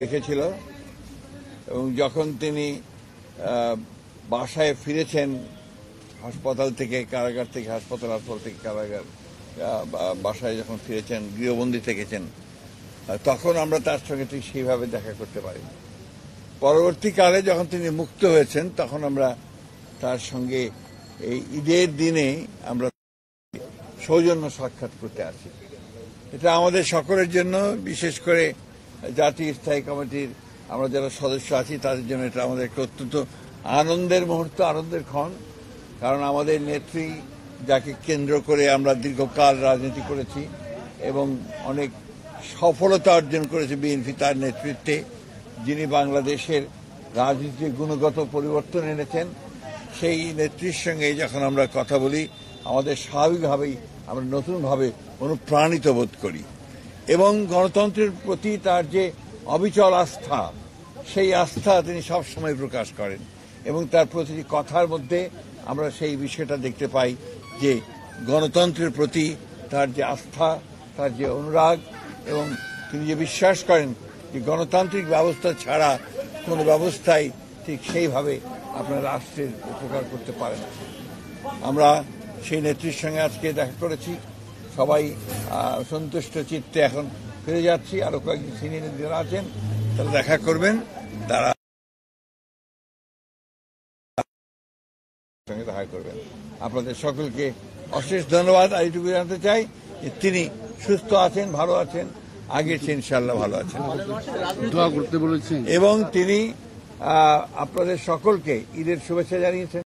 রেখেছিল এবং যখন তিনি বাসায় ফিরেছেন হাসপাতাল থেকে, কারাগার থেকে, হাসপাতাল থেকে কারাগার, বাসায় যখন ফিরেছেন, গৃহবন্দী থেকেছেন, তখন আমরা তার সঙ্গে ঠিক সেইভাবে দেখা করতে পারিনি। পরবর্তীকালে যখন তিনি মুক্ত হয়েছেন তখন আমরা তার সঙ্গে এই ঈদের দিনে আমরা সৌজন্য সাক্ষাৎ করতে আসি। এটা আমাদের সকলের জন্য, বিশেষ করে জাতীয় স্থায়ী কমিটির আমরা যারা সদস্য আছি তাদের জন্য এটা আমাদের একটা অত্যন্ত আনন্দের মুহূর্ত, আনন্দের ক্ষণ। কারণ আমাদের নেত্রী, যাকে কেন্দ্র করে আমরা দীর্ঘকাল রাজনীতি করেছি এবং অনেক সফলতা অর্জন করেছে বিএনপি তার নেতৃত্বে, যিনি বাংলাদেশের রাজনীতির গুণগত পরিবর্তন এনেছেন, সেই নেত্রীর সঙ্গে যখন আমরা কথা বলি আমাদের স্বাভাবিকভাবেই আমরা নতুনভাবে অনুপ্রাণিত বোধ করি এবং গণতন্ত্রের প্রতি তার যে অবিচল আস্থা, সেই আস্থা তিনি সবসময় প্রকাশ করেন এবং তার প্রতিটি কথার মধ্যে আমরা সেই বিষয়টা দেখতে পাই যে গণতন্ত্রের প্রতি তার যে আস্থা, তার যে অনুরাগ, এবং তিনি যে বিশ্বাস করেন যে গণতান্ত্রিক ব্যবস্থা ছাড়া কোনো ব্যবস্থাই ঠিক সেইভাবে আপনার রাষ্ট্রের উপকার করতে পারে না। আমরা সেই নেত্রীর সঙ্গে আজকে দেখা করেছি, সবাই সন্তুষ্ট চিত্তে এখন ফিরে যাচ্ছি। আরো কয়েকজন সিনিয়র নেতারা আছেন, তারা দেখা করবেন, তারা সঙ্গে দেখা করবেন। আপনাদের সকলকে অশেষ ধন্যবাদ। আর এইটুকু জানতে চাই যে তিনি সুস্থ আছেন, ভালো আছেন, আগের চেয়ে ইনশাআল্লাহ ভালো আছেন দোয়া করতে বলেছেন এবং তিনি আপনাদের সকলকে ঈদের শুভেচ্ছা জানিয়েছেন।